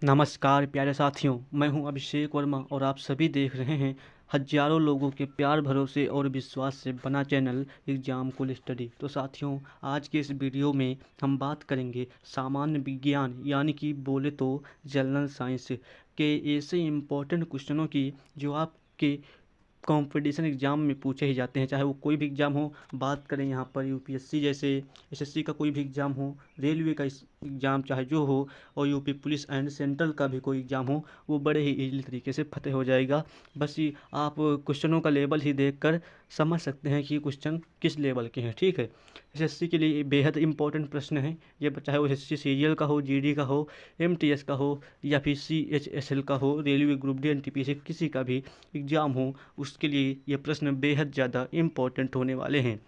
नमस्कार प्यारे साथियों, मैं हूं अभिषेक वर्मा और आप सभी देख रहे हैं हजारों लोगों के प्यार भरोसे और विश्वास से बना चैनल एग्जाम कुल स्टडी। तो साथियों, आज के इस वीडियो में हम बात करेंगे सामान्य विज्ञान यानी कि बोले तो जनरल साइंस के ऐसे इम्पोर्टेंट क्वेश्चनों की जो आपके कंपटीशन एग्जाम में पूछे ही जाते हैं, चाहे वो कोई भी एग्जाम हो। बात करें यहाँ पर यूपीएससी जैसे एसएससी का कोई भी एग्जाम हो, रेलवे का एग्जाम चाहे जो हो, और यूपी पुलिस एंड सेंट्रल का भी कोई एग्जाम हो, वो बड़े ही इजीली तरीके से फतेह हो जाएगा। बस ये आप क्वेश्चनों का लेवल ही देखकर समझ सकते हैं कि क्वेश्चन किस लेवल के हैं। ठीक है, एसएससी के लिए बेहद इंपॉर्टेंट प्रश्न है ये, चाहे वो एसएससी सीरियल का हो, जीडी का हो, एमटीएस का हो, या फिर सीएचएसएल का हो, रेलवे ग्रुप डी एनटीपीसी किसी का भी एग्जाम हो, उसके लिए ये प्रश्न बेहद ज़्यादा इम्पोर्टेंट होने वाले हैं।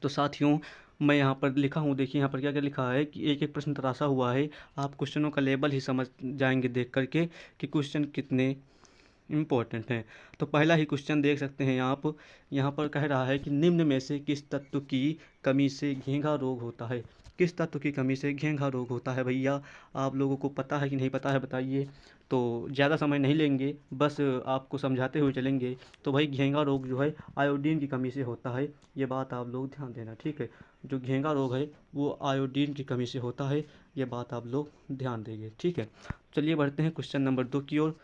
तो साथियों, मैं यहाँ पर लिखा हूँ, देखिए यहाँ पर क्या क्या लिखा है कि एक एक प्रश्न तराशा हुआ है। आप क्वेश्चनों का लेवल ही समझ जाएंगे देख करके कि क्वेश्चन कितने इम्पोर्टेंट हैं। तो पहला ही क्वेश्चन देख सकते हैं आप, यहाँ पर कह रहा है कि निम्न में से किस तत्व की कमी से घेंघा रोग होता है। किस तत्व की कमी से घेंघा रोग होता है भैया, आप लोगों को पता है कि नहीं पता है बताइए। तो ज़्यादा समय नहीं लेंगे, बस आपको समझाते हुए चलेंगे। तो भाई घेंघा रोग जो है आयोडीन की कमी से होता है, ये बात आप लोग ध्यान देना। ठीक है, जो घेंघा रोग है वो आयोडीन की कमी से होता है, ये बात आप लोग ध्यान देंगे। ठीक है, चलिए बढ़ते हैं क्वेश्चन नंबर 2 की ओर।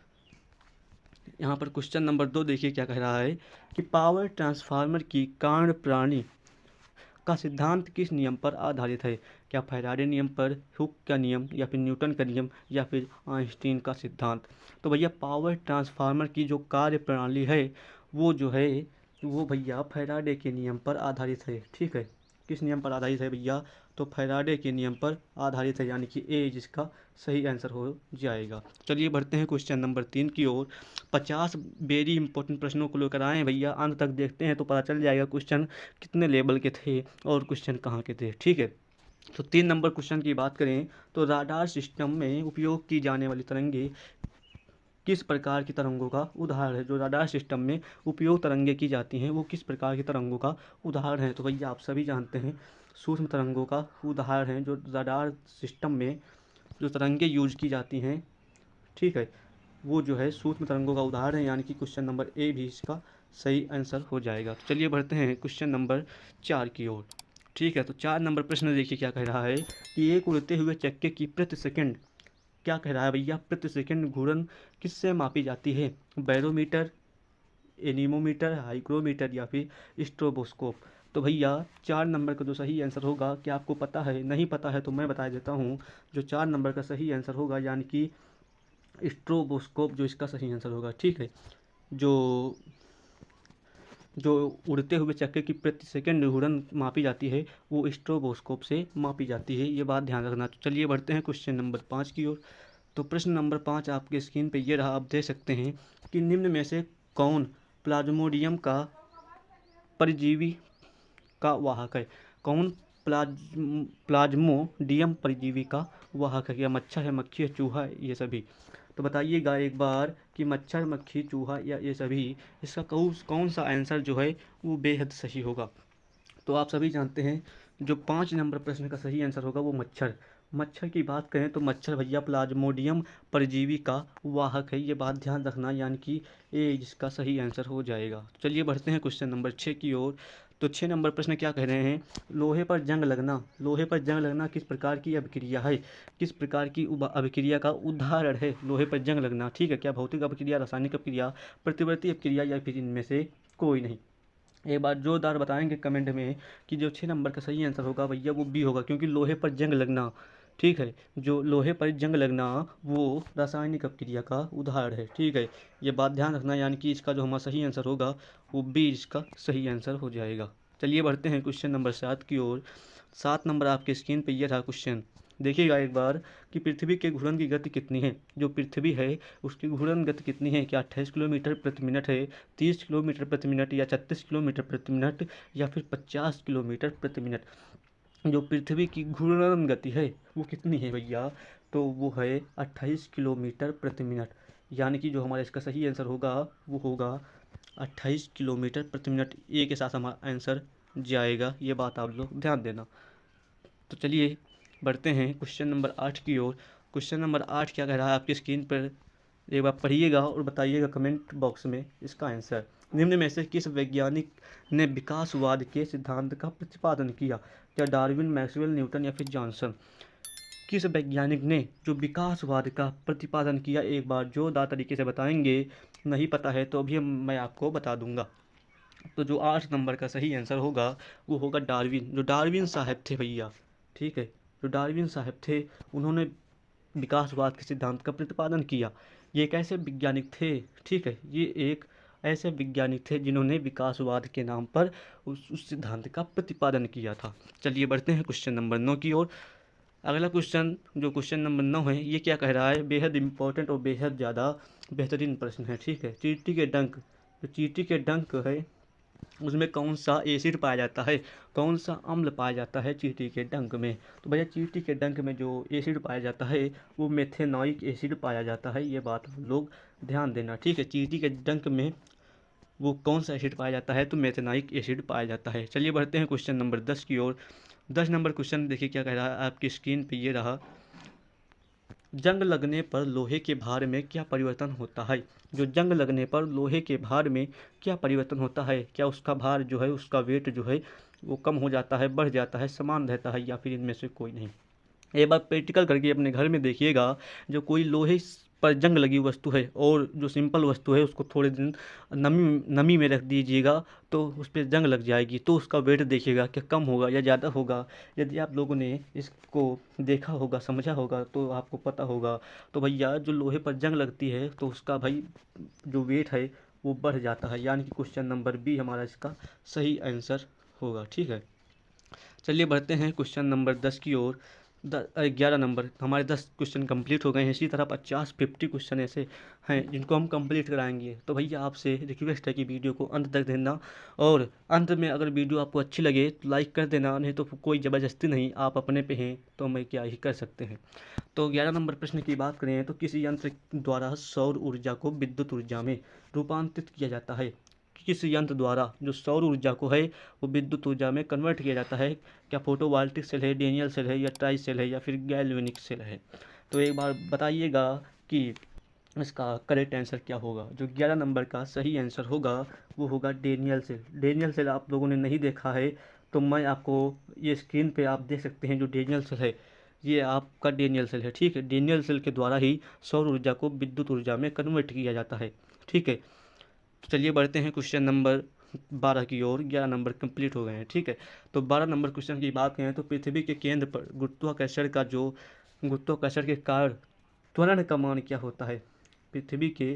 यहाँ पर क्वेश्चन नंबर 2 देखिए क्या कह रहा है कि पावर ट्रांसफार्मर की कार्य प्रणाली का सिद्धांत किस नियम पर आधारित है। क्या फैराडे नियम पर, हुक का नियम, या फिर न्यूटन का नियम, या फिर आइंस्टीन का सिद्धांत। तो भैया पावर ट्रांसफार्मर की जो कार्य प्रणाली है वो जो है वो भैया फैराडे के नियम पर आधारित है। ठीक है, किस नियम पर आधारित है भैया, तो फैराडे के नियम पर आधारित है, यानी कि ए जिसका सही आंसर हो जाएगा। चलिए बढ़ते हैं क्वेश्चन नंबर 3 की ओर। 50 वेरी इंपॉर्टेंट प्रश्नों को लेकर आए हैं भैया, अंत तक देखते हैं तो पता चल जाएगा क्वेश्चन कितने लेवल के थे और क्वेश्चन कहाँ के थे। ठीक है, तो 3 नंबर क्वेश्चन की बात करें तो राडार सिस्टम में उपयोग की जाने वाली तरंगे किस प्रकार की तरंगों का उदाहरण है। जो राडार सिस्टम में उपयोग तरंगे की जाती हैं वो किस प्रकार की तरंगों का उदाहरण है। तो भैया आप सभी जानते हैं सूक्ष्म तरंगों का उदाहरण है जो राडार सिस्टम में जो तरंगे यूज की जाती हैं। ठीक है, वो जो है सूक्ष्म तरंगों का उदाहरण है, यानी कि क्वेश्चन नंबर ए भी इसका सही आंसर हो जाएगा। तो चलिए बढ़ते हैं क्वेश्चन नंबर 4 की ओर। ठीक है, तो 4 नंबर प्रश्न देखिए क्या कह रहा है कि एक उड़ते हुए चक्के की प्रति सेकंड, क्या कह रहा है भैया, प्रति सेकंड घूर्णन किससे मापी जाती है। बैरोमीटर, एनीमोमीटर, हाइग्रोमीटर, या फिर स्ट्रोबोस्कोप। तो भैया 4 नंबर का जो सही आंसर होगा, क्या आपको पता है, नहीं पता है तो मैं बता देता हूँ। जो 4 नंबर का सही आंसर होगा यानी कि स्ट्रोबोस्कोप जो इसका सही आंसर होगा। ठीक है, जो जो उड़ते हुए चक्के की प्रति सेकंड घूर्णन मापी जाती है वो स्ट्रोबोस्कोप से मापी जाती है, ये बात ध्यान रखना। तो चलिए बढ़ते हैं क्वेश्चन नंबर 5 की ओर। तो प्रश्न नंबर 5 आपके स्क्रीन पे ये रहा, आप देख सकते हैं कि निम्न में से कौन प्लाज्मोडियम का परजीवी का वाहक है। कौन प्लाज्मोडियम परजीवी का वाहक है। या मच्छर है, मक्खी है, चूहा है, ये सभी। तो बताइएगा एक बार कि मच्छर, मक्खी, चूहा या ये सभी, इसका कौन सा आंसर जो है वो बेहद सही होगा। तो आप सभी जानते हैं जो 5 नंबर प्रश्न का सही आंसर होगा वो मच्छर। मच्छर की बात करें तो मच्छर भैया प्लाज्मोडियम परजीवी का वाहक है, ये बात ध्यान रखना, यानी कि ए जिसका सही आंसर हो जाएगा। चलिए बढ़ते हैं क्वेश्चन नंबर 6 की ओर। तो 6 नंबर प्रश्न क्या कह रहे हैं, लोहे पर जंग लगना, लोहे पर जंग लगना किस प्रकार की अभिक्रिया है। किस प्रकार की अभिक्रिया का उदाहरण है लोहे पर जंग लगना। ठीक है, क्या भौतिक अभिक्रिया, रासायनिक अभिक्रिया, प्रतिवर्ती अभिक्रिया, या फिर इनमें से कोई नहीं। एक बार जोरदार बताएंगे कमेंट में कि जो 6 नंबर का सही आंसर होगा भैया वो बी होगा, क्योंकि लोहे पर जंग लगना, ठीक है, जो लोहे पर जंग लगना वो रासायनिक अपक्रिया का उदाहरण है। ठीक है, ये बात ध्यान रखना, यानी कि इसका जो हमारा सही आंसर होगा वो बी इसका सही आंसर हो जाएगा। चलिए बढ़ते हैं क्वेश्चन नंबर 7 की ओर। 7 नंबर आपके स्क्रीन पर यह रहा क्वेश्चन, देखिएगा एक बार कि पृथ्वी के घूर्णन की गति कितनी है। जो पृथ्वी है उसकी घूर्णन गति कितनी है, क्या 28 किलोमीटर प्रति मिनट है, 30 किलोमीटर प्रति मिनट, या 36 किलोमीटर प्रति मिनट, या फिर 50 किलोमीटर प्रति मिनट। जो पृथ्वी की घूर्णन गति है वो कितनी है भैया, तो वो है 28 किलोमीटर प्रति मिनट, यानी कि जो हमारा इसका सही आंसर होगा वो होगा 28 किलोमीटर प्रति मिनट। ए के साथ हमारा आंसर जाएगा, ये बात आप लोग ध्यान देना। तो चलिए बढ़ते हैं क्वेश्चन नंबर 8 की ओर। क्वेश्चन नंबर 8 क्या कह रहा है आपकी स्क्रीन पर एक बार पढ़िएगा और बताइएगा कमेंट बॉक्स में इसका आंसर। निम्न में से किस वैज्ञानिक ने विकासवाद के सिद्धांत का प्रतिपादन किया? क्या डार्विन, मैक्सवेल, न्यूटन या फिर जॉनसन? किस वैज्ञानिक ने जो विकासवाद का प्रतिपादन किया, एक बार जोरदार तरीके से बताएंगे। नहीं पता है तो अभी मैं आपको बता दूंगा। तो जो 8 नंबर का सही आंसर होगा वो होगा डार्विन। जो डार्विन साहब थे भैया, ठीक है, जो डार्विन साहब थे उन्होंने विकासवाद के सिद्धांत का प्रतिपादन किया। ये एक ऐसे वैज्ञानिक थे, ठीक है, ये एक ऐसे वैज्ञानिक थे जिन्होंने विकासवाद के नाम पर उस सिद्धांत का प्रतिपादन किया था। चलिए बढ़ते हैं क्वेश्चन नंबर 9 की ओर। अगला क्वेश्चन जो क्वेश्चन नंबर 9 है, ये क्या कह रहा है? बेहद इंपॉर्टेंट और बेहद ज़्यादा बेहतरीन प्रश्न है, ठीक है। चींटी के डंक, जो चींटी के डंक है उसमें कौन सा एसिड पाया जाता है, कौन सा अम्ल पाया जाता है चींटी के डंक में? तो भैया चींटी के डंक में जो एसिड पाया जाता है वो मेथेनॉइक एसिड पाया जाता है। ये बात हम लोग ध्यान देना, ठीक है। चींटी के डंक में वो कौन सा एसिड पाया जाता है? तो मेथेनॉइक एसिड पाया जाता है। चलिए बढ़ते हैं क्वेश्चन नंबर 10 की ओर। 10 नंबर क्वेश्चन देखिए क्या कह रहा है आपकी स्क्रीन पे, ये रहा। जंग लगने पर लोहे के भार में क्या परिवर्तन होता है? जो जंग लगने पर लोहे के भार में क्या परिवर्तन होता है? क्या उसका भार जो है, उसका वेट जो है वो कम हो जाता है, बढ़ जाता है, समान रहता है, या फिर इनमें से कोई नहीं? एक बार प्रैक्टिकल करके अपने घर में देखिएगा। जो कोई लोहे पर जंग लगी वस्तु है और जो सिंपल वस्तु है उसको थोड़े दिन नमी नमी में रख दीजिएगा तो उस पर जंग लग जाएगी, तो उसका वेट देखिएगा क्या कम होगा या ज़्यादा होगा। यदि आप लोगों ने इसको देखा होगा, समझा होगा, तो आपको पता होगा। तो भैया जो लोहे पर जंग लगती है तो उसका भाई जो वेट है वो बढ़ जाता है, यानी कि क्वेश्चन नंबर बी हमारा इसका सही आंसर होगा, ठीक है। चलिए बढ़ते हैं क्वेश्चन नंबर 10 की ओर। 11 नंबर हमारे 10 क्वेश्चन कंप्लीट हो गए हैं। इसी तरह 50 क्वेश्चन ऐसे हैं जिनको हम कंप्लीट कराएंगे। तो भैया आपसे रिक्वेस्ट है कि वीडियो को अंत तक देना, और अंत में अगर वीडियो आपको अच्छी लगे तो लाइक कर देना, नहीं तो कोई ज़बरदस्ती नहीं, आप अपने पे हैं तो मैं क्या ही कर सकते हैं। तो 11 नंबर प्रश्न की बात करें तो किस यंत्र द्वारा सौर ऊर्जा को विद्युत ऊर्जा में रूपांतरित किया जाता है? किस यंत्र द्वारा जो सौर ऊर्जा को है वो विद्युत ऊर्जा में कन्वर्ट किया जाता है? क्या फोटोवोल्टिक सेल है, डेनियल सेल है, या ट्राई सेल है, या फिर गैल्वेनिक सेल है? तो एक बार बताइएगा कि इसका करेक्ट आंसर क्या होगा। जो 11 नंबर का सही आंसर होगा वो होगा डेनियल सेल। डेनियल सेल आप लोगों ने नहीं देखा है तो मैं आपको ये स्क्रीन पे आप देख सकते हैं। जो डेनियल सेल है ये आपका डेनियल सेल है, ठीक है। डेनियल सेल के द्वारा ही सौर ऊर्जा को विद्युत ऊर्जा में कन्वर्ट किया जाता है, ठीक है। तो चलिए बढ़ते हैं क्वेश्चन नंबर 12 की ओर। 11 नंबर कंप्लीट हो गए हैं, ठीक है। तो 12 नंबर क्वेश्चन की बात करें तो पृथ्वी के केंद्र पर गुरुत्वाकर्षण के कारण त्वरण का मान क्या होता है? पृथ्वी के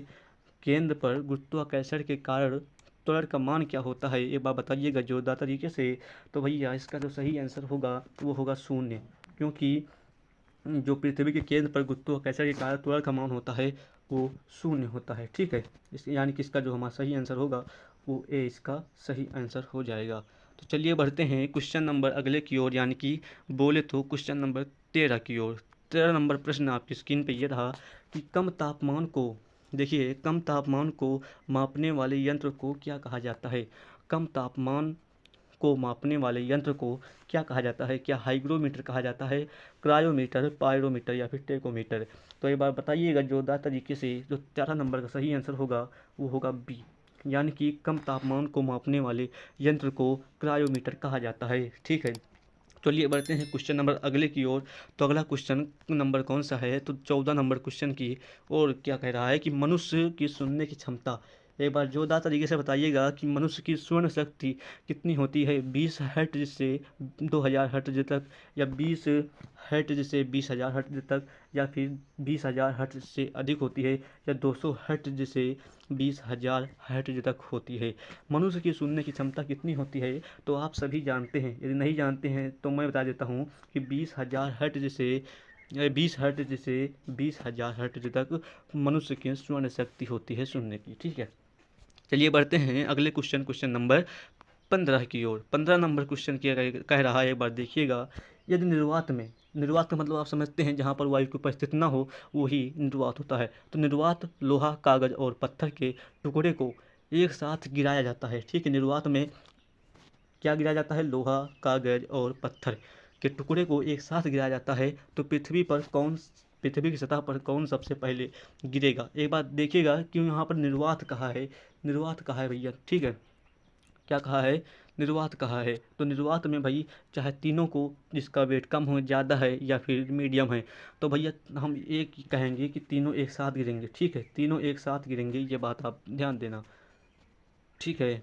केंद्र पर गुरुत्वाकर्षण के कारण त्वरण का मान क्या होता है? एक बार बताइएगा जोरदार तरीके से। तो भैया इसका जो सही आंसर होगा वो होगा 0, क्योंकि जो पृथ्वी के केंद्र पर गुरुत्वाकर्षण के कारण त्वरण का मान होता है वो 0 होता है, ठीक है। इस यानी कि इसका जो हमारा सही आंसर होगा वो ए इसका सही आंसर हो जाएगा। तो चलिए बढ़ते हैं क्वेश्चन नंबर अगले की ओर, यानी कि बोले तो क्वेश्चन नंबर 13 की ओर। 13 नंबर प्रश्न आपकी स्क्रीन पे ये रहा कि कम तापमान को, देखिए, कम तापमान को मापने वाले यंत्र को क्या कहा जाता है? कम तापमान को मापने वाले यंत्र को क्या कहा जाता है? क्या हाइग्रोमीटर कहा जाता है, क्रायोमीटर, पायरोमीटर, या फिर टेकोमीटर? तो एक बार बताइएगा जोरदार तरीके से। जो 13 नंबर का सही आंसर होगा वो होगा बी, यानी कि कम तापमान को मापने वाले यंत्र को क्रायोमीटर कहा जाता है, ठीक है। चलिए बढ़ते हैं क्वेश्चन नंबर अगले की ओर। तो अगला क्वेश्चन नंबर कौन सा है? तो 14 नंबर क्वेश्चन की। और क्या कह रहा है कि मनुष्य की सुनने की क्षमता, एक बार जोरदार तरीके से बताइएगा कि मनुष्य की श्रवण शक्ति कितनी होती है? 20 हर्ट्ज से 2000 हर्ट्ज तक, या 20 हर्ट्ज से 20,000 हर्ट्ज तक, या फिर 20,000 हर्ट्ज से अधिक होती है, या 200 हर्ट्ज से 20,000 हर्ट्ज तक होती है? मनुष्य की सुनने की क्षमता कितनी होती है तो आप सभी जानते हैं। यदि नहीं जानते हैं तो मैं बता देता हूँ कि 20,000 हर्ट्ज से 20,000 हर्ट्ज तक मनुष्य की श्रवण शक्ति होती है सुनने की, ठीक है। चलिए बढ़ते हैं अगले क्वेश्चन नंबर 15 की ओर। 15 नंबर क्वेश्चन क्या कह रहा है, एक बार देखिएगा। यदि निर्वात का मतलब आप समझते हैं जहाँ पर वायु की उपस्थिति ना हो वही निर्वात होता है। तो निर्वात लोहा, कागज और पत्थर के टुकड़े को एक साथ गिराया जाता है, ठीक है। निर्वात में क्या गिराया जाता है? लोहा, कागज और पत्थर के टुकड़े को एक साथ गिराया जाता है। तो पृथ्वी पर पृथ्वी की सतह पर कौन सबसे पहले गिरेगा। एक बात देखिएगा क्यों यहाँ पर निर्वात कहा है, निर्वात कहा है भैया, ठीक है, क्या कहा है, निर्वात कहा है। तो निर्वात में भाई चाहे तीनों को, जिसका वेट कम हो, ज़्यादा है या फिर मीडियम है, तो भैया हम एक ही कहेंगे कि तीनों एक साथ गिरेंगे, ठीक है, तीनों एक साथ गिरेंगे, ये बात आप ध्यान देना, ठीक है।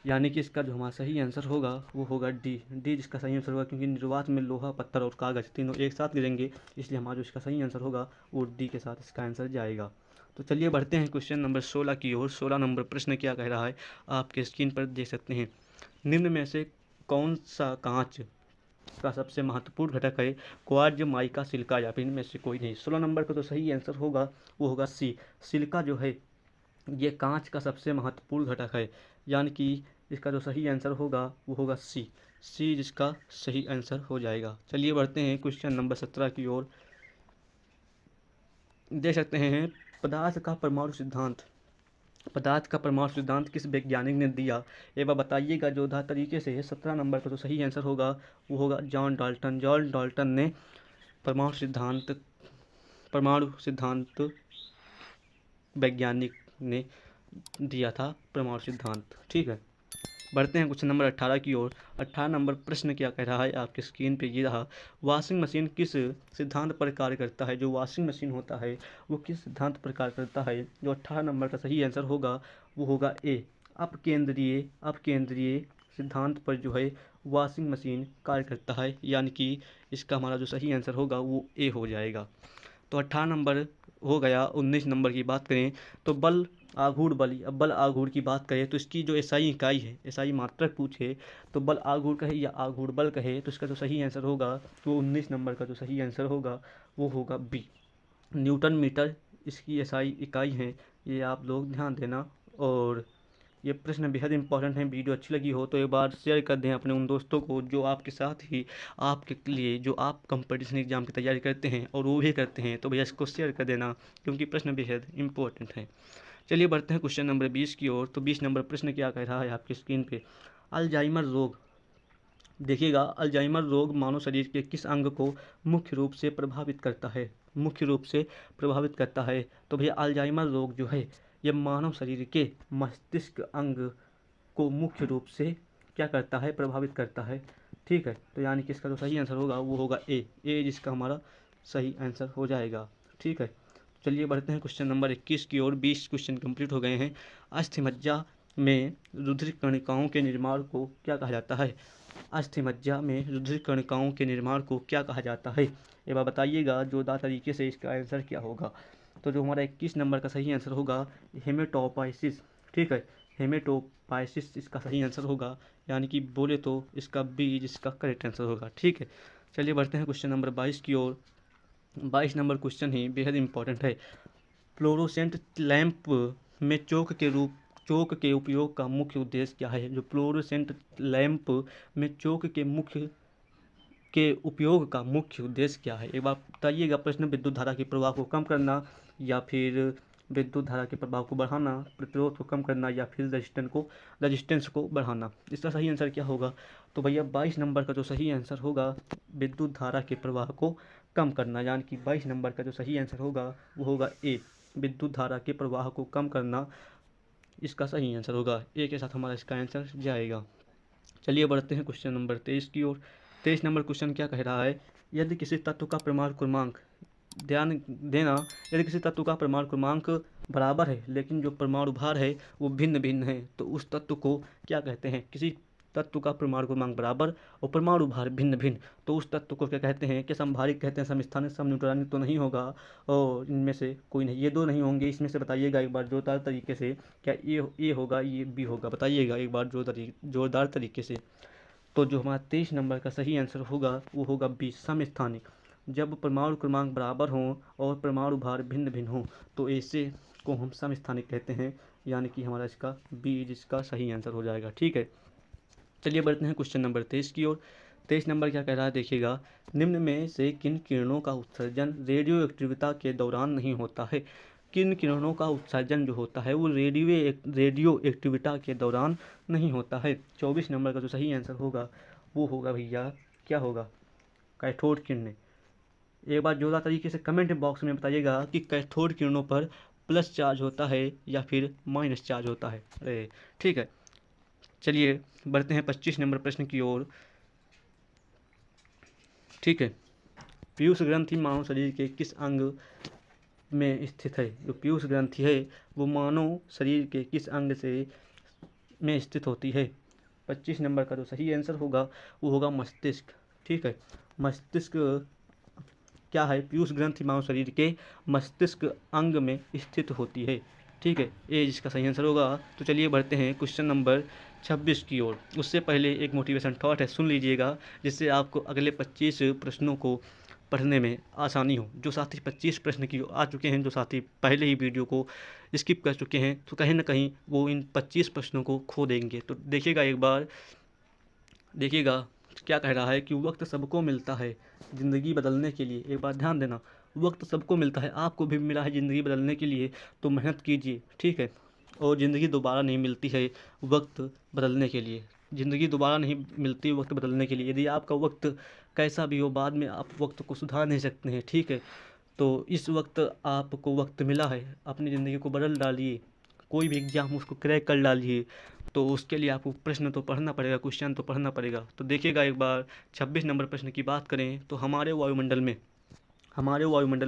यानी कि इसका जो हमारा सही आंसर होगा वो होगा डी, डी जिसका सही आंसर होगा, क्योंकि निर्वात में लोहा, पत्थर और कागज तीनों एक साथ गिरेंगे, इसलिए हमारा जो इसका सही आंसर होगा वो डी के साथ इसका आंसर जाएगा। तो चलिए बढ़ते हैं क्वेश्चन नंबर 16 की ओर। 16 नंबर प्रश्न क्या कह रहा है, आपके स्क्रीन पर देख सकते हैं। निम्न में से कौन सा कांच का सबसे महत्वपूर्ण घटक है, क्वार्ज, माइका, सिलिका या फिर इनमें से कोई नहीं। 16 नंबर का तो सही आंसर होगा वो होगा सी, सिलिका जो है ये कांच का सबसे महत्वपूर्ण घटक है, यानी कि इसका जो सही आंसर होगा वो होगा सी, सी जिसका सही आंसर हो जाएगा। चलिए बढ़ते हैं क्वेश्चन नंबर 17 की ओर। देख सकते हैं, पदार्थ का परमाणु सिद्धांत, पदार्थ का परमाणु सिद्धांत किस वैज्ञानिक ने दिया, एक बार बताइएगा जोरदार तरीके से। 17 नंबर का जो सही आंसर होगा वो होगा जॉन डाल्टन, जॉन डाल्टन ने परमाणु सिद्धांत वैज्ञानिक ने दिया था परमाणु सिद्धांत, ठीक है। बढ़ते हैं क्वेश्चन नंबर 18 की ओर। 18 नंबर प्रश्न क्या कह रहा है, आपके स्क्रीन पे ये रहा। वॉशिंग मशीन किस सिद्धांत पर कार्य करता है, जो वॉशिंग मशीन होता है वो किस सिद्धांत पर कार्य करता है। जो 18 नंबर का सही आंसर होगा वो होगा ए, अपकेंद्रीय सिद्धांत पर जो है वॉशिंग मशीन कार्य करता है, यानी कि इसका हमारा जो सही आंसर होगा वो ए हो जाएगा। तो 18 नंबर हो गया। 19 नंबर की बात करें तो बल आघूर्ण बल, अब बल आघूर्ण की बात करें तो इसकी जो एसआई इकाई है, एसआई मात्रक पूछे तो बल आघूर्ण कहे या आघूर्ण बल कहे, तो इसका जो सही आंसर होगा वो 19 नंबर का जो सही आंसर होगा वो होगा बी, न्यूटन मीटर इसकी एसआई इकाई है, ये आप लोग ध्यान देना। और ये प्रश्न बेहद इंपॉर्टेंट है। वीडियो अच्छी लगी हो तो एक बार शेयर कर दें अपने उन दोस्तों को जो आपके साथ ही आपके लिए, जो आप कंपटीशन एग्जाम की तैयारी करते हैं और वो भी करते हैं, तो भैया इसको शेयर कर देना क्योंकि प्रश्न बेहद इंपॉर्टेंट है। चलिए बढ़ते हैं क्वेश्चन नंबर 20 की ओर। तो 20 नंबर प्रश्न क्या कह रहा है आपकी स्क्रीन पे, अल्जाइमर रोग, देखिएगा, अल्जाइमर रोग मानव शरीर के किस अंग को मुख्य रूप से प्रभावित करता है, मुख्य रूप से प्रभावित करता है। तो भैया अल्जाइमर रोग जो है ये मानव शरीर के मस्तिष्क अंग को मुख्य रूप से क्या करता है, प्रभावित करता है, ठीक है। तो यानी कि इसका जो सही आंसर होगा वो होगा ए, ए जिसका हमारा सही आंसर हो जाएगा, ठीक है। चलिए बढ़ते हैं क्वेश्चन नंबर 21 की ओर। 20 क्वेश्चन कंप्लीट हो गए हैं। अस्थिमज्जा में रुधिर कणिकाओं के निर्माण को क्या कहा जाता है, अस्थिमज्जा में रुधिर कणिकाओं के निर्माण को क्या कहा जाता है, एक बार बताइएगा जोरदार तरीके से इसका आंसर क्या होगा। तो जो हमारा 21 नंबर का सही आंसर होगा हेमेटोपाइसिस, ठीक है, हेमेटोपाइसिस इसका सही आंसर होगा, यानी कि बोले तो इसका बी जिसका करेक्ट आंसर होगा, ठीक है। चलिए बढ़ते हैं क्वेश्चन नंबर 22 की ओर। 22 नंबर क्वेश्चन ही बेहद इंपॉर्टेंट है। फ्लोरोसेंट लैंप में चोक के उपयोग का मुख्य उद्देश्य क्या है, जो फ्लोरोसेंट लैंप में चोक के उपयोग का मुख्य उद्देश्य क्या है, एक बार बताइएगा। प्रश्न विद्युत धारा के प्रवाह को कम करना या फिर विद्युत धारा के प्रभाव को बढ़ाना, प्रतिरोध को कम करना या फिर रजिस्टेंस को बढ़ाना, इसका सही आंसर क्या होगा। तो भैया 22 नंबर का जो सही आंसर होगा विद्युत धारा के प्रवाह को कम करना, यानी कि 22 नंबर का जो सही आंसर होगा वो होगा ए, विद्युत धारा के प्रवाह को कम करना इसका सही आंसर होगा, ए के साथ हमारा इसका आंसर जाएगा। चलिए बढ़ते हैं क्वेश्चन नंबर 23 की ओर। 23 नंबर क्वेश्चन क्या कह रहा है, यदि किसी तत्व का परमाणु क्रमांक, ध्यान देना, यदि किसी तत्व का परमाणु क्रमांक बराबर है लेकिन जो परमाणु भार है वो भिन्न भिन्न है, तो उस तत्व को क्या कहते हैं। किसी तत्व का परमाणु क्रमांक बराबर और परमाणु भार भिन्न भिन्न, तो उस तत्व को क्या कहते हैं, कि समभारिक कहते हैं, समस्थानिक, समन्यूट्रॉनिक तो नहीं होगा, और इनमें से कोई नहीं, ये दो नहीं होंगे, इसमें से बताइएगा एक बार जोरदार तरीके से, क्या ए होगा ये बी होगा, बताइएगा एक बार जोरदार तरीके से। तो जो हमारा 23 नंबर का सही आंसर होगा वो होगा बी, समस्थानिक। जब परमाणु क्रमांक बराबर हों और परमाणु भार भिन्न भिन्न हों तो ऐसे को हम समस्थानिक कहते हैं, यानी कि हमारा इसका बी जिसका सही आंसर हो जाएगा, ठीक है। चलिए बढ़ते हैं क्वेश्चन नंबर 23 की ओर। 23 नंबर क्या कह रहा है, देखिएगा, निम्न में से किन किरणों का उत्सर्जन रेडियो एक्टिविटी के दौरान नहीं होता है, किन किरणों का उत्सर्जन जो होता है वो रेडियो एक्टिविटी के दौरान नहीं होता है। 24 नंबर का जो सही आंसर होगा वो होगा भैया क्या होगा, कैथोड किरणें, एक बार जोरदार तरीके से कमेंट बॉक्स में बताइएगा कि कैथोड किरणों पर प्लस चार्ज होता है या फिर माइनस चार्ज होता है। अरे ठीक है, चलिए बढ़ते हैं 25 नंबर प्रश्न की ओर। ठीक है, पीयूष ग्रंथि मानव शरीर के किस अंग में स्थित है? जो पीयूष ग्रंथि है वो मानव शरीर के किस अंग से में स्थित होती है? 25 नंबर का जो सही आंसर होगा वो होगा मस्तिष्क। ठीक है, मस्तिष्क क्या है? पीयूष ग्रंथि मानव शरीर के मस्तिष्क अंग में स्थित होती है। ठीक है, ये जिसका सही आंसर होगा। तो चलिए बढ़ते हैं क्वेश्चन नंबर 26 की ओर। उससे पहले एक मोटिवेशन थॉट है, सुन लीजिएगा, जिससे आपको अगले 25 प्रश्नों को पढ़ने में आसानी हो। जो साथी 25 प्रश्न की आ चुके हैं, जो साथी पहले ही वीडियो को स्किप कर चुके हैं, तो कहीं ना कहीं वो इन 25 प्रश्नों को खो देंगे। तो देखिएगा एक बार, देखिएगा क्या कह रहा है कि वक्त सबको मिलता है ज़िंदगी बदलने के लिए। एक बार ध्यान देना, वक्त सबको मिलता है, आपको भी मिला है ज़िंदगी बदलने के लिए, तो मेहनत कीजिए। ठीक है, और ज़िंदगी दोबारा नहीं मिलती है वक्त बदलने के लिए। ज़िंदगी दोबारा नहीं मिलती वक्त बदलने के लिए। यदि आपका वक्त कैसा भी हो, बाद में आप वक्त को सुधार नहीं सकते हैं। ठीक है, तो इस वक्त आपको वक्त मिला है, अपनी ज़िंदगी को बदल डालिए, कोई भी एग्ज़ाम उसको क्रैक कर डालिए। तो उसके लिए आपको प्रश्न तो पढ़ना पड़ेगा, क्वेश्चन तो पढ़ना पड़ेगा। तो देखिएगा एक बार 26 नंबर प्रश्न की बात करें तो हमारे वायुमंडल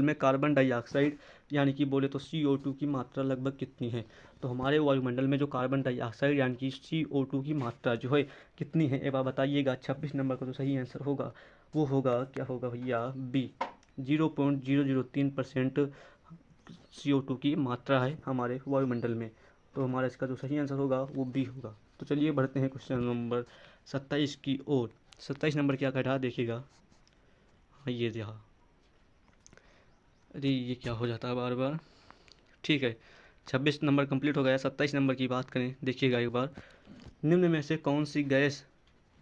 में कार्बन डाइऑक्साइड यानी कि बोले तो CO2 की मात्रा लगभग कितनी है? तो हमारे वायुमंडल में जो कार्बन डाइऑक्साइड यानी कि CO2 की मात्रा जो है कितनी है? एक बार बताइएगा। 26 नंबर का जो सही आंसर होगा वो होगा, क्या होगा भैया? बी, 0.003% CO2 की मात्रा है हमारे वायुमंडल में। तो हमारा इसका जो सही आंसर होगा वो बी होगा। तो चलिए बढ़ते हैं क्वेश्चन नंबर 27 की ओर। 27 नंबर क्या कह रहा है देखिएगा। हाँ ये रहा। अरे ये क्या हो जाता है बार बार। ठीक है, 26 नंबर कंप्लीट हो गया। 27 नंबर की बात करें, देखिएगा एक बार। निम्न में से कौन सी गैस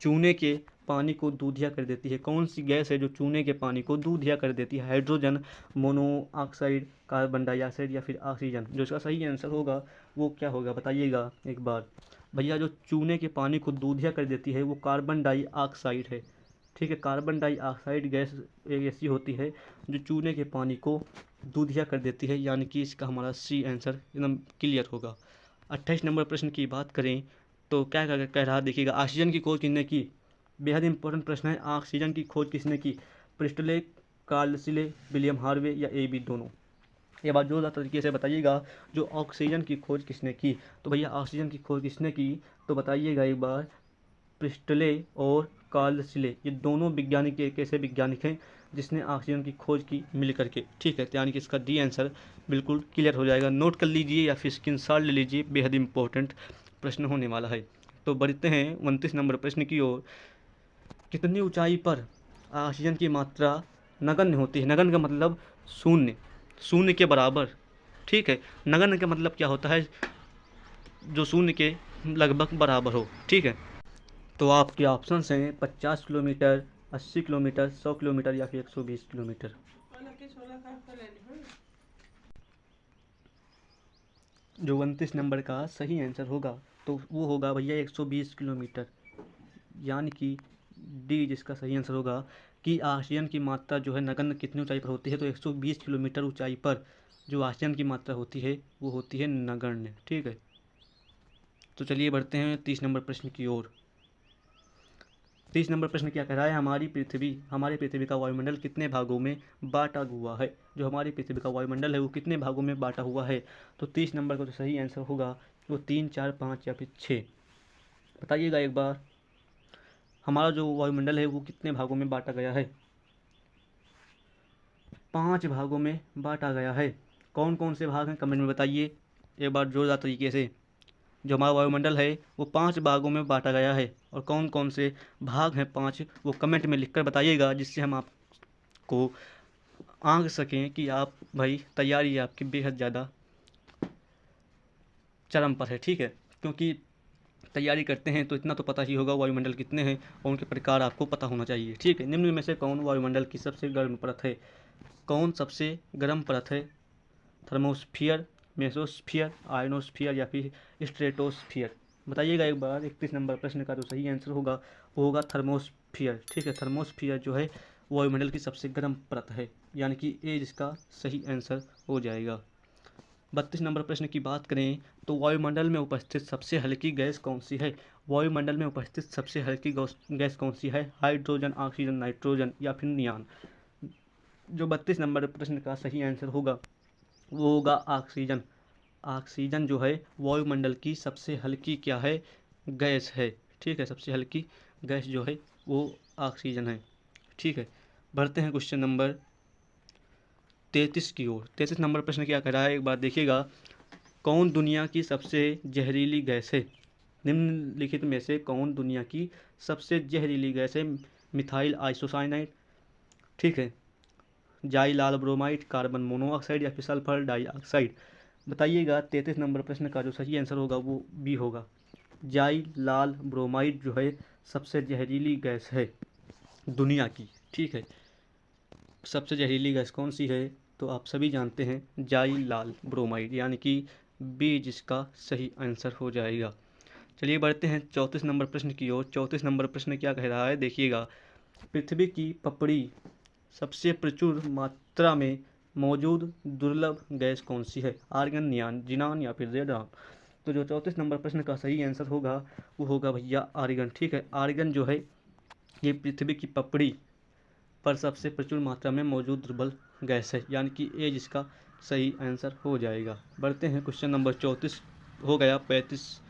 चूने के पानी को दूधिया कर देती है? कौन सी गैस है जो चूने के पानी को दूधिया कर देती है? हाइड्रोजन, मोनोऑक्साइड, कार्बन डाइऑक्साइड या फिर ऑक्सीजन? जो इसका सही आंसर होगा वो क्या होगा बताइएगा एक बार। भैया जो चूने के पानी को दूधिया कर देती है वो कार्बन डाइऑक्साइड है। ठीक है, कार्बन डाइऑक्साइड गैस एक ऐसी होती है जो चूने के पानी को दूधिया कर देती है, यानी कि इसका हमारा सी आंसर एकदम क्लियर होगा। 28 नंबर प्रश्न की बात करें तो क्या कह रहा देखिएगा। ऑक्सीजन की खोज किसने की? बेहद इंपॉर्टेंट प्रश्न है। ऑक्सीजन की खोज किसने की? प्रिस्टले, कार्लसिले, विलियम हार्वे या ए बी दोनों? ये बात जोरदार तरीके से बताइएगा, जो ऑक्सीजन की खोज किसने की? तो भैया ऑक्सीजन की खोज किसने की? तो बताइएगा एक बार। प्रिस्टले और कार्लसिले, ये दोनों वैज्ञानिक एक ऐसे वैज्ञानिक हैं जिसने ऑक्सीजन की खोज की मिल करके। ठीक है, यानी कि इसका डी आंसर बिल्कुल क्लियर हो जाएगा। नोट कर लीजिए या फिर स्क्रीनशॉट ले लीजिए, बेहद इंपॉर्टेंट प्रश्न होने वाला है। तो बढ़ते हैं 29 नंबर प्रश्न की ओर। कितनी ऊंचाई पर ऑक्सीजन की मात्रा नगण्य होती है? नगण्य का मतलब शून्य, शून्य के बराबर। ठीक है, नगण्य का मतलब क्या होता है? जो शून्य के लगभग बराबर हो। ठीक है, तो आपके ऑप्शंस हैं 50 किलोमीटर, 80 किलोमीटर, 100 किलोमीटर या फिर 120 किलोमीटर। जो 29 नंबर का सही आंसर होगा तो वो होगा भैया 120 किलोमीटर, यानी कि डी जिसका सही आंसर होगा कि ऑक्सीजन की मात्रा जो है नगण्य कितनी ऊंचाई पर होती है? तो 120 किलोमीटर ऊंचाई पर जो ऑक्सीजन की मात्रा होती है वो होती है नगण्य। ठीक है, तो चलिए बढ़ते हैं 30 नंबर प्रश्न की ओर। 30 नंबर प्रश्न क्या कह रहा है? हमारी पृथ्वी का वायुमंडल कितने भागों में बांटा हुआ है? जो हमारी पृथ्वी का वायुमंडल है वो कितने भागों में बांटा हुआ है? तो 30 नंबर का जो सही आंसर होगा वो 3, 4, 5 या फिर 6? बताइएगा एक बार। हमारा जो वायुमंडल है वो कितने भागों में बांटा गया है? 5 भागों में बांटा गया है। कौन कौन से भाग हैं कमेंट में बताइए एक बार जोरदार तरीके से। जो हमारा वायुमंडल है वो 5 भागों में बांटा गया है, और कौन कौन से भाग हैं 5 वो कमेंट में लिखकर बताइएगा, जिससे हम आपको आंक सकें कि आप भाई तैयारी आपकी बेहद ज़्यादा चरम पर है। ठीक है, क्योंकि तैयारी करते हैं तो इतना तो पता ही होगा वायुमंडल कितने हैं और उनके प्रकार आपको पता होना चाहिए। ठीक है, निम्न में से कौन वायुमंडल की सबसे गर्म परत है? कौन सबसे गर्म परत है? थर्मोस्फियर, मेसोस्फियर, आयनोस्फियर या फिर स्ट्रेटोस्फियर? बताइएगा एक बार। 31 नंबर प्रश्न का जो सही आंसर होगा वो होगा थर्मोस्फियर। ठीक है, थर्मोस्फियर जो है वायुमंडल की सबसे गर्म परत है। यानी कि ए इसका सही आंसर हो जाएगा। 32 नंबर प्रश्न की बात करें तो वायुमंडल में उपस्थित सबसे हल्की गैस कौन सी है? वायुमंडल में उपस्थित सबसे हल्की गैस कौन सी है? हाइड्रोजन, ऑक्सीजन, नाइट्रोजन या फिर नियान? जो 32 नंबर प्रश्न का सही आंसर होगा वो होगा ऑक्सीजन। ऑक्सीजन जो है वायुमंडल की सबसे हल्की क्या है? गैस है। ठीक है, सबसे हल्की गैस जो है वो ऑक्सीजन है। ठीक है, बढ़ते हैं क्वेश्चन नंबर 33 की ओर। 33 नंबर प्रश्न क्या कह रहा है, एक बार देखिएगा। कौन दुनिया की सबसे जहरीली गैस है? निम्नलिखित में से कौन दुनिया की सबसे जहरीली गैस है? मिथाइल आइसोसाइनाइड, ठीक है, जाई लाल ब्रोमाइड, कार्बन मोनोऑक्साइड या फिर सल्फर डाइऑक्साइड? बताइएगा। 33 नंबर प्रश्न का जो सही आंसर होगा वो बी होगा। जाई लाल ब्रोमाइड जो है सबसे जहरीली गैस है दुनिया की। ठीक है, सबसे जहरीली गैस कौन सी है? तो आप सभी जानते हैं जाई लाल ब्रोमाइड, यानी कि बी जिसका सही आंसर हो जाएगा। चलिए बढ़ते हैं 34 नंबर प्रश्न की ओर। 34 नंबर प्रश्न क्या कह रहा है, देखिएगा। पृथ्वी की पपड़ी सबसे प्रचुर मात्रा में मौजूद दुर्लभ गैस कौन सी है? आर्गन, नियान, जिनान या फिर रेडॉन? तो जो 34 नंबर प्रश्न का सही आंसर होगा वो होगा भैया आर्गन। ठीक है, आर्गन जो है ये पृथ्वी की पपड़ी पर सबसे प्रचुर मात्रा में मौजूद दुर्बल गैस है, यानी कि ए जिसका सही आंसर हो जाएगा। बढ़ते हैं क्वेश्चन नंबर 34 हो गया, 35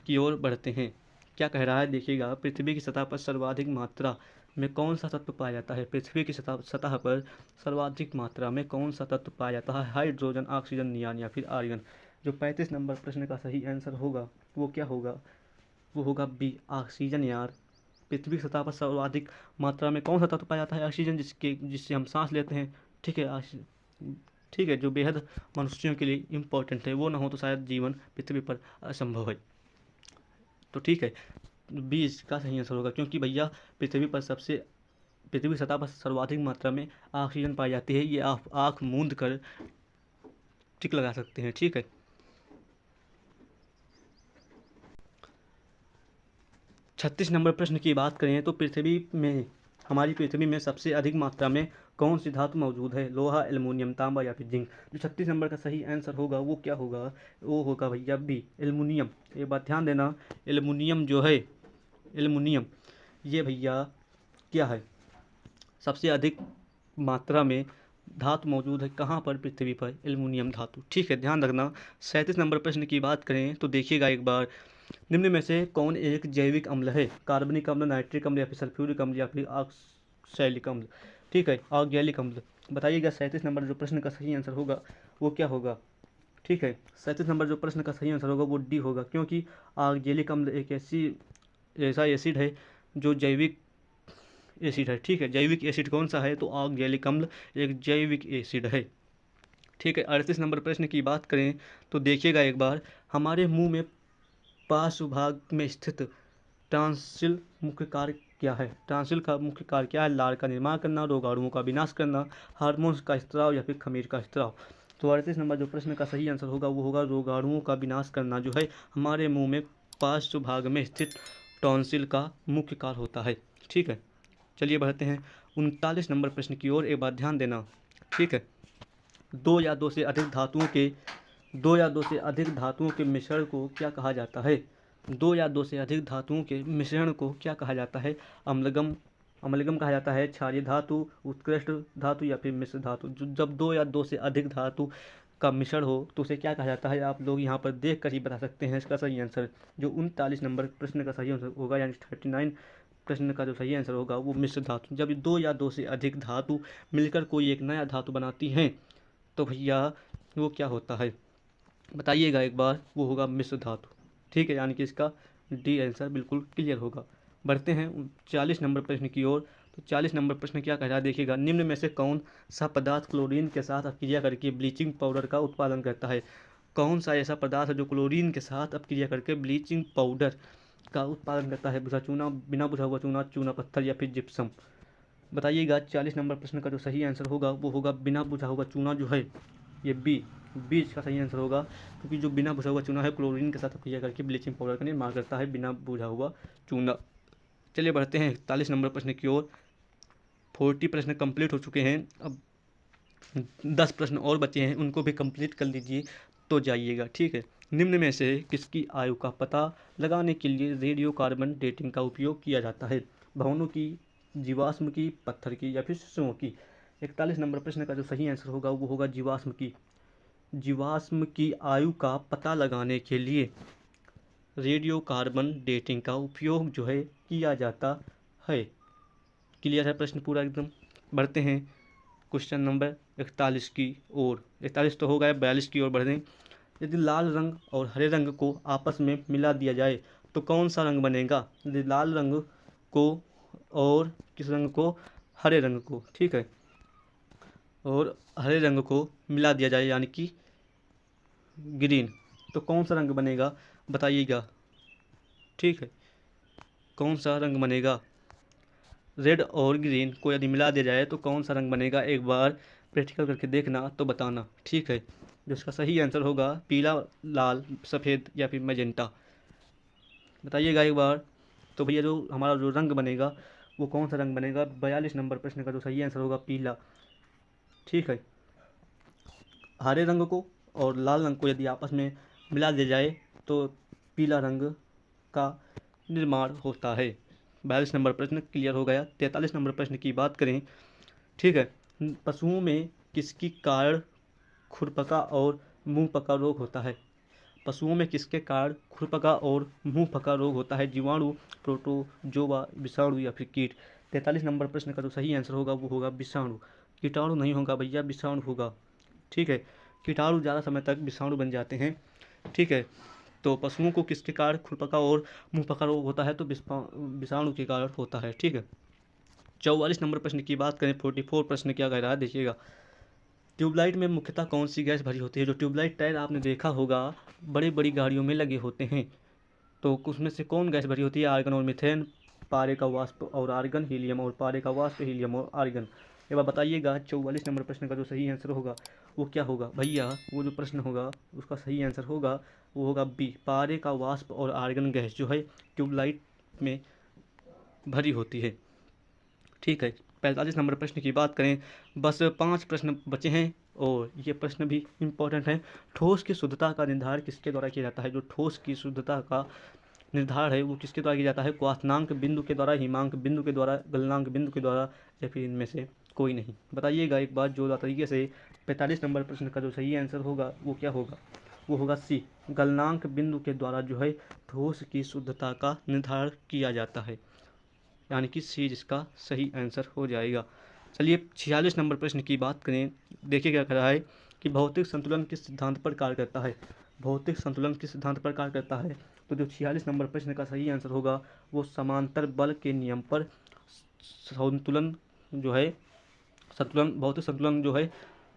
की ओर बढ़ते हैं। क्या कह रहा है, देखिएगा। पृथ्वी की सतह पर सर्वाधिक मात्रा में कौन सा तत्व पाया जाता है? पृथ्वी की सतह पर सर्वाधिक मात्रा में कौन सा तत्व पाया जाता है? हाइड्रोजन, ऑक्सीजन, नियान या फिर आर्गन? जो 35 नंबर प्रश्न का सही आंसर होगा वो क्या होगा? वो होगा बी, ऑक्सीजन। यार, पृथ्वी की सतह पर सर्वाधिक मात्रा में कौन सा तत्व पाया जाता है? ऑक्सीजन, जिससे हम सांस लेते हैं। ठीक है, ठीक है, जो बेहद मनुष्यों के लिए इम्पोर्टेंट है, वो ना हो तो शायद जीवन पृथ्वी पर असंभव है। तो ठीक है, बी इसका सही आंसर होगा, क्योंकि भैया पृथ्वी की सतह पर सर्वाधिक मात्रा में ऑक्सीजन पाई जाती है। ये आप आँख मूंद कर टिक लगा सकते हैं। ठीक है, 36 नंबर प्रश्न की बात करें तो हमारी पृथ्वी में सबसे अधिक मात्रा में कौन सी धातु मौजूद है? लोहा, एल्युमिनियम, तांबा या फिर जिंक? जो 36 नंबर का सही आंसर होगा वो क्या होगा? वो होगा भैया बी, एल्युमिनियम। एक बात ध्यान देना, एल्युमिनियम जो है, एल्युमिनियम ये भैया क्या है? सबसे अधिक मात्रा में धातु मौजूद है कहाँ पर? पृथ्वी पर, एल्युमिनियम धातु। ठीक है, ध्यान रखना। 37 नंबर प्रश्न की बात करें तो देखिएगा एक बार। निम्न में से कौन एक जैविक अम्ल है? कार्बनिक अम्ल, नाइट्रिक अम्ल या फिर सल्फ्यूरिक अम्ल या फिर ऑक्सैलिक अम्ल? ठीक है, ऑर्गेनिक अम्ल। बताइएगा। 37 नंबर जो प्रश्न का सही आंसर होगा वो क्या होगा? ठीक है, 37 नंबर जो प्रश्न का सही आंसर होगा वो डी होगा, क्योंकि ऑर्गेनिक अम्ल एक ऐसा एसिड है जो जैविक एसिड है। ठीक है, जैविक एसिड कौन सा है? तो ऑक्सैलिक अम्ल एक जैविक एसिड है। ठीक है, 38 नंबर प्रश्न की बात करें तो देखिएगा एक बार। हमारे मुंह में पार्श्व भाग में स्थित टॉन्सिल मुख्य कार्य क्या है? टॉन्सिल का मुख्य कार्य क्या है? लार का निर्माण करना, रोगाणुओं का विनाश करना, हार्मोन्स का स्त्राव या फिर खमीर का स्त्राव? तो 38 नंबर जो प्रश्न का सही आंसर होगा वो होगा रोगाणुओं का विनाश करना, जो है हमारे मुंह में पार्श्व भाग में स्थित टॉन्सिल का मुख्य कार्य होता है। ठीक है, चलिए बढ़ते हैं 39 नंबर प्रश्न की ओर। एक बात ध्यान देना। ठीक है, दो या दो से अधिक धातुओं के मिश्रण को क्या कहा जाता है? दो या दो से अधिक धातुओं के मिश्रण को क्या कहा जाता है? अम्लगम कहा जाता है, क्षारीय धातु, उत्कृष्ट धातु या फिर मिश्र धातु? जब दो या दो से अधिक धातु का मिश्रण हो तो उसे क्या कहा जाता है? आप लोग यहाँ पर देख कर ही बता सकते हैं इसका सही आंसर। जो 39 नंबर प्रश्न का सही आंसर होगा, यानी 39 प्रश्न का जो सही आंसर होगा वो मिश्र धातु। जब दो या दो से अधिक धातु मिलकर कोई एक नया धातु बनाती हैं तो भैया वो क्या होता है? बताइएगा एक बार। वो होगा मिश्र धातु। ठीक है, यानी कि इसका डी आंसर बिल्कुल क्लियर होगा। बढ़ते हैं 40 नंबर प्रश्न की ओर। तो 40 नंबर प्रश्न क्या कह रहा है, देखिएगा। निम्न में से कौन सा पदार्थ क्लोरीन के साथ अपक्रिया करके ब्लीचिंग पाउडर का उत्पादन करता है? कौन सा ऐसा पदार्थ है जो क्लोरीन के साथ अपक्रिया करके ब्लीचिंग पाउडर का उत्पादन करता है? बुझा चूना, बिना बुझा हुआ चूना, चूना पत्थर या फिर जिप्सम? बताइएगा। 40 नंबर प्रश्न का जो सही आंसर होगा वो होगा बिना बुझा हुआ चूना, जो है ये बीज का सही आंसर होगा, क्योंकि जो बिना बुझा हुआ चूना है क्लोरीन के साथ अपक्रिया करके ब्लीचिंग पाउडर का निर्माण करता है, बिना बुझा हुआ चूना। चलिए बढ़ते हैं 41 नंबर प्रश्न की ओर। 40 प्रश्न कंप्लीट हो चुके हैं। अब 10 प्रश्न और बचे हैं, उनको भी कंप्लीट कर लीजिए तो जाइएगा, ठीक है। निम्न में से किसकी आयु का पता लगाने के लिए रेडियो कार्बन डेटिंग का उपयोग किया जाता है? भवनों की, जीवाश्म की, पत्थर की या फिर शिशुओं की? 41 नंबर प्रश्न का जो सही आंसर होगा वो होगा जीवाश्म की। जीवाश्म की आयु का पता लगाने के लिए रेडियो कार्बन डेटिंग का उपयोग जो है किया जाता है। क्लियर है प्रश्न पूरा एकदम? बढ़ते हैं क्वेश्चन नंबर 41 की ओर। 41 तो हो गया, 42 की ओर बढ़ दें। यदि लाल रंग और हरे रंग को आपस में मिला दिया जाए तो कौन सा रंग बनेगा? यदि लाल रंग को और किस रंग को? हरे रंग को, ठीक है। और हरे रंग को मिला दिया जाए यानी कि ग्रीन, तो कौन सा रंग बनेगा बताइएगा, ठीक है। कौन सा रंग बनेगा? रेड और ग्रीन को यदि मिला दिया जाए तो कौन सा रंग बनेगा? एक बार प्रैक्टिकल करके देखना तो बताना, ठीक है। जिसका सही आंसर होगा पीला, लाल, सफ़ेद या फिर मैजेंटा, बताइएगा एक बार। तो भैया जो हमारा जो रंग बनेगा वो कौन सा रंग बनेगा? 42 नंबर प्रश्न का जो सही आंसर होगा पीला, ठीक है। हरे रंग को और लाल रंग को यदि आपस में मिला दिया जाए तो पीला रंग का निर्माण होता है। 42 नंबर प्रश्न क्लियर हो गया। 43 नंबर प्रश्न की बात करें, ठीक है। पशुओं में किसकी कारण खुरपका और मुंह पका रोग होता है? पशुओं में किसके कारण खुरपका और मुंह पका रोग होता है? जीवाणु, प्रोटोजोआ, विषाणु या फिर कीट? 43 नंबर प्रश्न का जो सही आंसर होगा वो होगा विषाणु। कीटाणु नहीं होगा भैया, विषाणु होगा, ठीक है। कीटाणु ज़्यादा समय तक विषाणु बन जाते हैं, ठीक है। तो पशुओं को किसके कारण खुरपका और मुंह पका रोग होता है? तो विषाणु के कारण होता है, ठीक है। 44 नंबर प्रश्न की बात करें, 44 प्रश्न क्या कह रहा है देखिएगा। ट्यूबलाइट में मुख्यतः कौन सी गैस भरी होती है? जो ट्यूबलाइट टायर आपने देखा होगा बड़ी बड़ी गाड़ियों में लगे होते हैं, तो उसमें से कौन गैस भरी होती है? आर्गन और मीथेन, पारे का वाष्प और आर्गन, हीलियम और पारे का वाष्प, हीलियम और आर्गन। एक बार बताइएगा 44 नंबर प्रश्न का जो सही आंसर होगा वो क्या होगा? भैया वो जो प्रश्न होगा उसका सही आंसर होगा वो होगा बी, पारे का वाष्प और आर्गन गैस जो है ट्यूबलाइट में भरी होती है, ठीक है। 45 नंबर प्रश्न की बात करें, बस 5 प्रश्न बचे हैं और ये प्रश्न भी इम्पोर्टेंट है। ठोस की शुद्धता का निर्धारण किसके द्वारा किया जाता है? जो ठोस की शुद्धता का निर्धारण है वो किसके द्वारा किया जाता है? क्वाथनांक बिंदु के द्वारा, हिमांक बिंदु के द्वारा, गलनांक बिंदु के द्वारा या फिर इनमें से कोई नहीं? बताइएगा एक बार जोरदार तरीके से। 45 नंबर प्रश्न का जो सही आंसर होगा वो क्या होगा? वो होगा सी, गलनांक बिंदु के द्वारा जो है ठोस की शुद्धता का निर्धारण किया जाता है, यानी कि सी जिसका सही आंसर हो जाएगा। चलिए 46 नंबर प्रश्न की बात करें, देखिए क्या कह रहा है कि भौतिक संतुलन किस सिद्धांत पर कार्य करता है? भौतिक संतुलन किस सिद्धांत पर कार्य करता है? तो जो 46 नंबर प्रश्न का सही आंसर होगा वो समांतर बल के नियम पर संतुलन जो है, संतुलन, भौतिक संतुलन जो है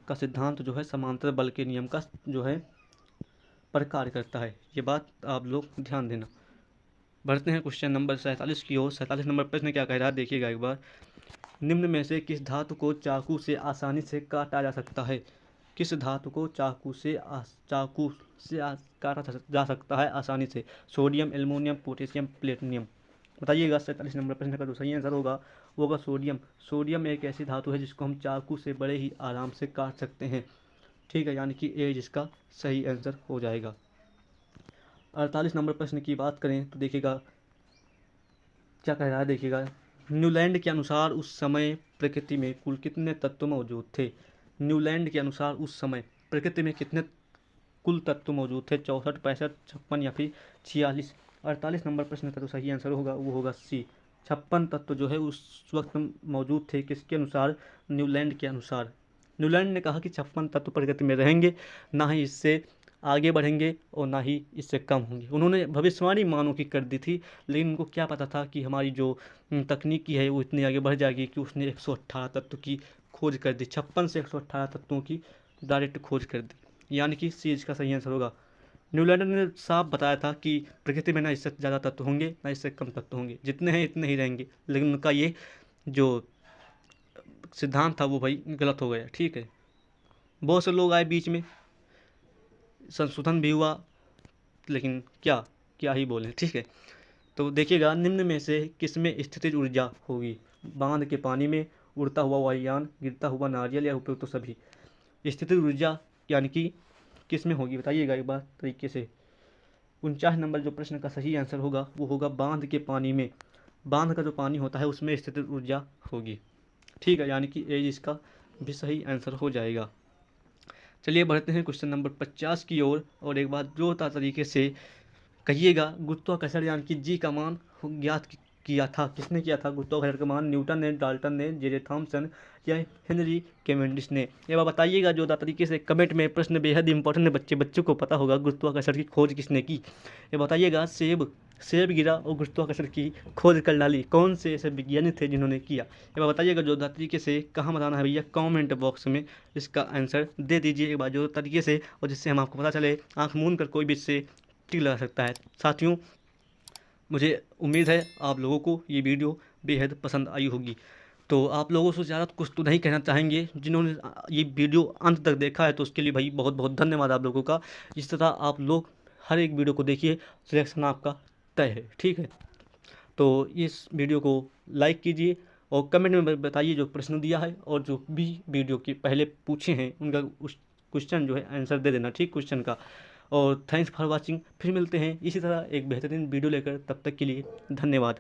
का सिद्धांत जो है समांतर बल के नियम का जो है पर कार्य करता है। ये बात आप लोग ध्यान देना। बढ़ते हैं क्वेश्चन नंबर 47 की ओर। 47 नंबर प्रश्न क्या कह रहा है देखिएगा एक बार। निम्न में से किस धातु को चाकू से आसानी से काटा जा सकता है? किस धातु को चाकू से काटा जा सकता है आसानी से? Sodium, aluminium, potassium, platinum? बताइएगा 47 नंबर प्रश्न का जो सही आंसर होगा वो होगा सोडियम। सोडियम एक ऐसी धातु है जिसको हम चाकू से बड़े ही आराम से काट सकते हैं, ठीक है, यानी कि ए जिसका सही आंसर हो जाएगा। 48 नंबर प्रश्न की बात करें तो देखिएगा क्या कह रहा है देखिएगा। न्यूलैंड के अनुसार उस समय प्रकृति में कुल कितने तत्व मौजूद थे? न्यूलैंड के अनुसार उस समय प्रकृति में कितने कुल तत्व मौजूद थे? 64, 65, 56 या फिर 46? 48 नंबर प्रश्न का जो सही आंसर होगा वो होगा सी, 56 तत्व जो है उस वक्त मौजूद थे। किसके अनुसार? न्यूलैंड के अनुसार। न्यूलैंड ने कहा कि 56 तत्व प्रकृति में रहेंगे, ना ही इससे आगे बढ़ेंगे और ना ही इससे कम होंगे। उन्होंने भविष्यवाणी मानव की कर दी थी, लेकिन उनको क्या पता था कि हमारी जो तकनीकी है वो इतनी आगे बढ़ जाएगी कि उसने 118 तत्व की खोज कर दी, 56 से 118 तत्वों की डायरेक्ट खोज कर दी, यानी कि सी इसका सही आंसर होगा। न्यूलैंड ने साफ बताया था कि प्रकृति में ना इससे ज़्यादा तत्व होंगे ना इससे कम तत्व होंगे, जितने हैं इतने ही रहेंगे, लेकिन उनका ये जो सिद्धांत था वो भाई गलत हो गया, ठीक है। बहुत से लोग आए बीच में, संशोधन भी हुआ, लेकिन क्या क्या ही बोलें, ठीक है। तो देखिएगा निम्न में से किसमें स्थितिज ऊर्जा होगी? बांध के पानी में, उड़ता हुआ वायुयान, गिरता हुआ नारियल या उपयुक्त तो सभी? स्थितिज ऊर्जा यानी कि किस में होगी, बताइएगा एक बार तरीके से। 49 नंबर जो प्रश्न का सही आंसर होगा वो होगा बांध के पानी में। बांध का जो पानी होता है उसमें स्थितिज ऊर्जा होगी। ठीक है, यानी कि ए इसका भी सही आंसर हो जाएगा। चलिए बढ़ते हैं क्वेश्चन नंबर 50 की ओर। और एक बार जोरदार तरीके से कहिएगा, गुरुत्वाकर्षण यानी कि जी का मान ज्ञात किया था, किसने किया था गुरुत्वाकर्षण का मान? न्यूटन ने, डाल्टन ने, जे थॉमसन या हेनरी कैवेंडिश ने? ये बात बताइएगा जोरदार तरीके से कमेंट में। प्रश्न बेहद इंपॉर्टेंट है, बच्चों को पता होगा गुरुत्वाकर्षण की खोज किसने की। ये बताइएगा, सेब गिरा और गुरुत्वाकर्षण की खोज कर डाली, कौन से ऐसे वैज्ञानिक थे जिन्होंने किया? ये बात बताइएगा जोरदार तरीके से। कहाँ बताना है भैया? कमेंट बॉक्स में इसका आंसर दे दीजिए एक बार जोरदार तरीके से, और जिससे हम आपको पता चले, आंख मूंद कर कोई भी इससे टिक लगा सकता है। साथियों, मुझे उम्मीद है आप लोगों को ये वीडियो बेहद पसंद आई होगी। तो आप लोगों से ज़्यादा कुछ तो नहीं कहना चाहेंगे, जिन्होंने ये वीडियो अंत तक देखा है तो उसके लिए भाई बहुत बहुत धन्यवाद आप लोगों का। इस तरह आप लोग हर एक वीडियो को देखिए, सिलेक्शन आपका तय है। ठीक है, तो इस वीडियो को लाइक कीजिए और कमेंट में बताइए जो प्रश्न दिया है, और जो भी वीडियो के पहले पूछे हैं उनका उस क्वेश्चन जो है आंसर दे देना, ठीक क्वेश्चन का। और थैंक्स फॉर वाचिंग। फिर मिलते हैं इसी तरह एक बेहतरीन वीडियो लेकर, तब तक के लिए धन्यवाद।